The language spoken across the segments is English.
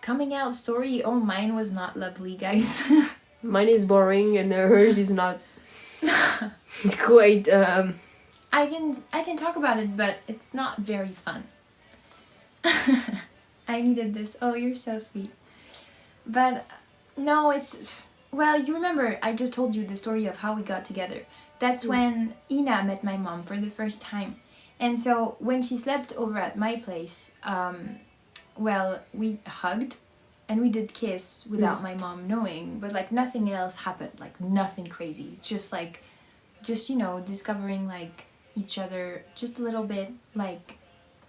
coming out story. Oh, mine was not lovely, guys. Mine is boring and hers is not quite. I can talk about it, but it's not very fun. I needed this. Oh, you're so sweet. But no, it's... Well, you remember I just told you the story of how we got together. That's when Hiina met my mom for the first time. And so when she slept over at my place, well, we hugged and we did kiss without my mom knowing. But like nothing else happened. Like nothing crazy. Just like, you know, discovering like each other just a little bit. Like,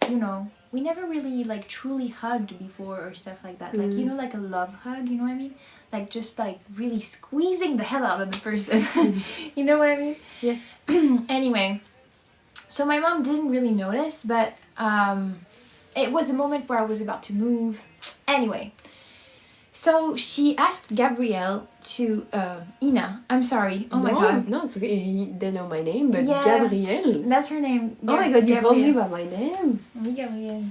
you know, we never really like truly hugged before or stuff like that. Like, you know, like a love hug, you know what I mean? Like just like really squeezing the hell out of the person. You know what I mean? Yeah. Anyway, so my mom didn't really notice, but it was a moment where I was about to move. Anyway, so she asked Gabrielle to Hiina. I'm sorry. Oh my god. No, it's okay. They know my name, but Yeah, Gabrielle. That's her name. Oh my god, you called me by my name. Oui, Gabrielle.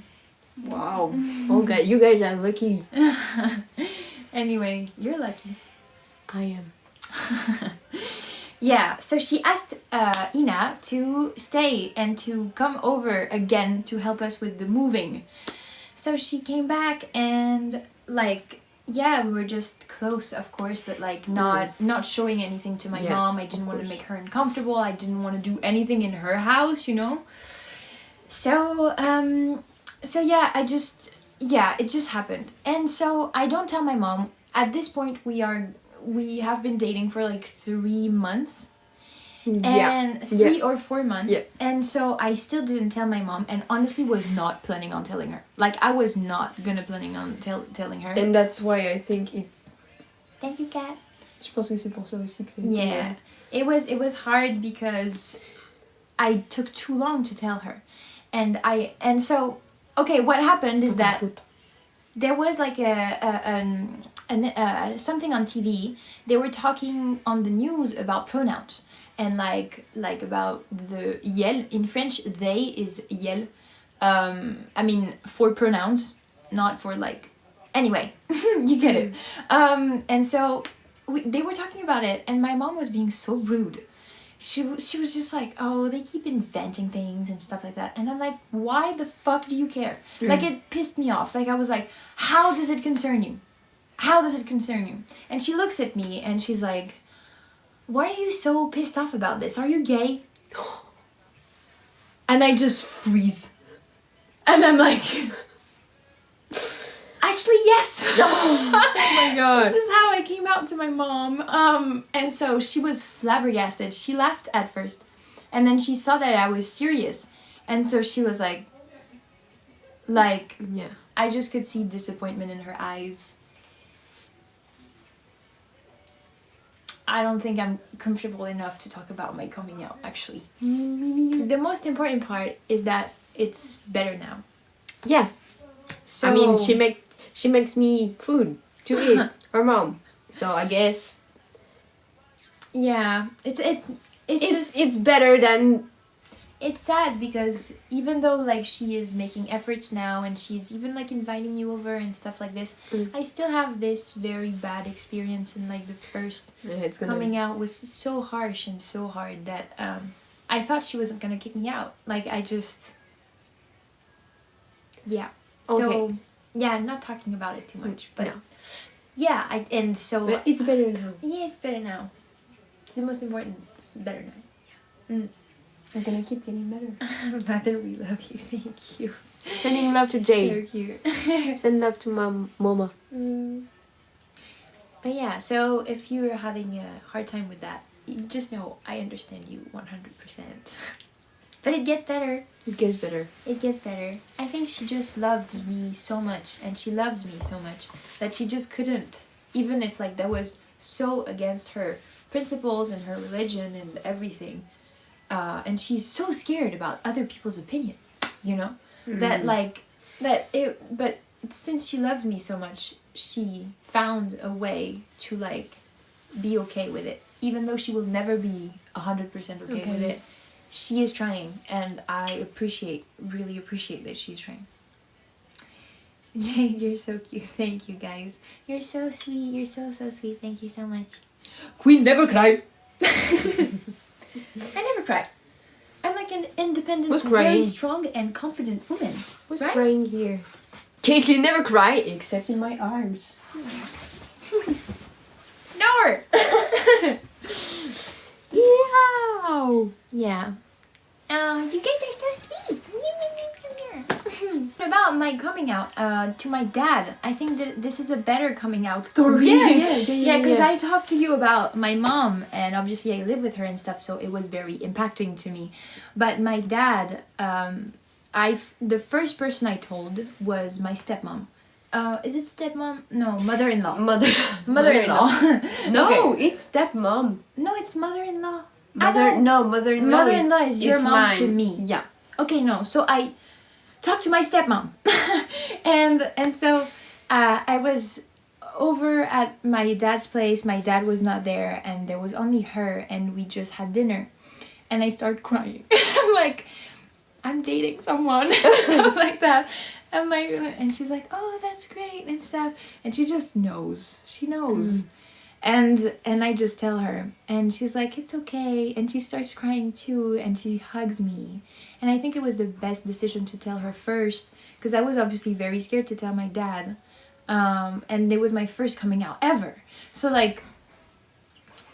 Wow. Okay, you guys are lucky. Anyway, you're lucky. I am. Yeah, so she asked Hiina to stay and to come over again to help us with the moving. So she came back and like, yeah, we were just close, of course, but like not showing anything to my mom. I didn't want to make her uncomfortable. I didn't want to do anything in her house, you know. So yeah, it just happened. And so I don't tell my mom. At this point, we have been dating for like 3 months. And 3 or 4 months. Yeah. And so I still didn't tell my mom and honestly was not planning on telling her. Like I was not planning on telling her. And that's why I think it... Thank you, Kat. Je pense que c'est pour ça aussi que c'est... Yeah. It was hard because I took too long to tell her. And so okay, what happened is that there was like something on TV. They were talking on the news about pronouns and like about the yel in French. They is yel. I mean for pronouns, not for like. Anyway, you get it. And so they were talking about it, and my mom was being so rude. She was just like, oh, they keep inventing things and stuff like that. And I'm like, why the fuck do you care? Like, it pissed me off. Like, I was like, how does it concern you? How does it concern you? And she looks at me and she's like, why are you so pissed off about this? Are you gay? And I just freeze. And I'm like... Actually, yes. Oh my god. This is how I came out to my mom. And so she was flabbergasted. She laughed at first. And then she saw that I was serious. And so she was like, yeah. I just could see disappointment in her eyes. I don't think I'm comfortable enough to talk about my coming out, actually. The most important part is that it's better now. Yeah. So I mean, she makes me food to eat. Her mom. So I guess. Yeah, it's better than. It's sad because even though like she is making efforts now and she's even like inviting you over and stuff like this, I still have this very bad experience in like the first coming out was so harsh and so hard that I thought she wasn't gonna kick me out. Like I just. Yeah. Okay. So yeah, I'm not talking about it too much, but yeah, But it's better now. Yeah, it's better now. It's the most important. It's better now. Yeah. We're gonna keep getting better. Mother, we love you. Thank you. Sending love to Jade. So cute. Send love to mama. But yeah, so if you're having a hard time with that, just know I understand you 100%. But it gets better. It gets better. It gets better. I think she just loved me so much, and she loves me so much, that she just couldn't, even if like that was so against her principles and her religion and everything. And she's so scared about other people's opinion, you know? But since she loves me so much, she found a way to like be okay with it. Even though she will never be 100% okay with it. She is trying, and I really appreciate that she's trying. Jade, you're so cute. Thank you, guys. You're so sweet. You're so sweet. Thank you so much. Queen never cry. I never cry. I'm like an independent, Who's very crying? strong and confident woman. Who's right? crying here? Caitlin never cry except in my arms. No. Meow. Yeah. You guys are so sweet. Come here. About my coming out to my dad, I think that this is a better coming out story. Yeah. Because I talked to you about my mom, and obviously I live with her and stuff, so it was very impacting to me. But my dad, the first person I told was my stepmom. Is it stepmom? No, mother-in-law. Mother-in-law. No, Okay. it's stepmom. No, it's mother-in-law. Mother-in-law is your mom mine. to me. Yeah. Okay, no. So I talked to my stepmom, and so I was over at my dad's place. My dad was not there, and there was only her, and we just had dinner, and I started crying. I'm like, I'm dating someone, something like that. I'm like, and she's like, oh, that's great and stuff, and she just knows. She knows. And I just tell her, and she's like, it's okay, and she starts crying too, and she hugs me. And I think it was the best decision to tell her first, because I was obviously very scared to tell my dad, and it was my first coming out ever, so like,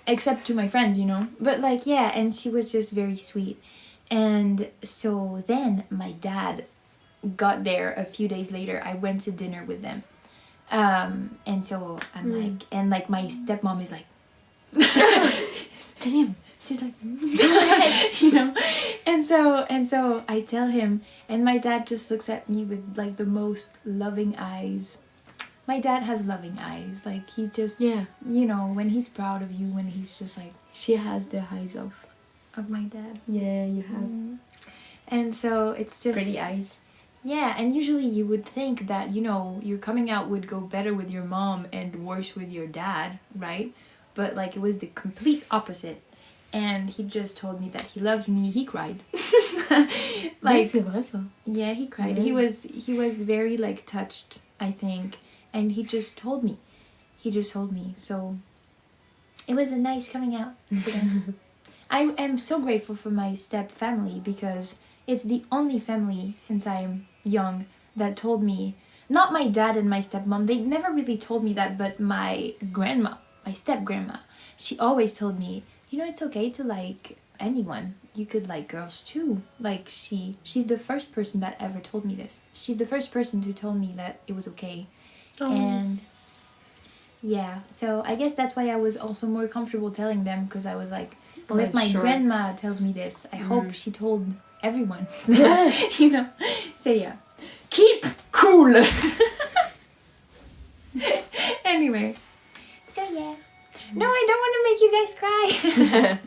except to my friends, you know, but like, yeah. And she was just very sweet. And so then my dad got there a few days later. I went to dinner with them. And so I'm like, and like my stepmom is like, damn, she's like, you know, and so I tell him, and my dad just looks at me with like the most loving eyes. My dad has loving eyes, like he just, you know, when he's proud of you, when he's just like, she has the eyes of my dad. Yeah, you have. And so it's just pretty eyes. Yeah, and usually you would think that, you know, your coming out would go better with your mom and worse with your dad, right? But like it was the complete opposite. And he just told me that he loved me. He cried. Like, c'est vrai ça. Yeah, he cried. Yeah. He was very like touched, I think, and he just told me. So it was a nice coming out for them. I am so grateful for my step family, because it's the only family since I'm young that told me, not my dad and my stepmom, they never really told me that, but my grandma, my step grandma, she always told me, you know, it's okay to like anyone. You could like girls too. Like she's the first person that ever told me this. She's the first person who told me that it was okay. Oh. And yeah, so I guess that's why I was also more comfortable telling them, because I was like, well, if my grandma tells me this, I hope she told everyone. You know? So yeah. Keep cool! Anyway. So yeah. No, I don't want to make you guys cry.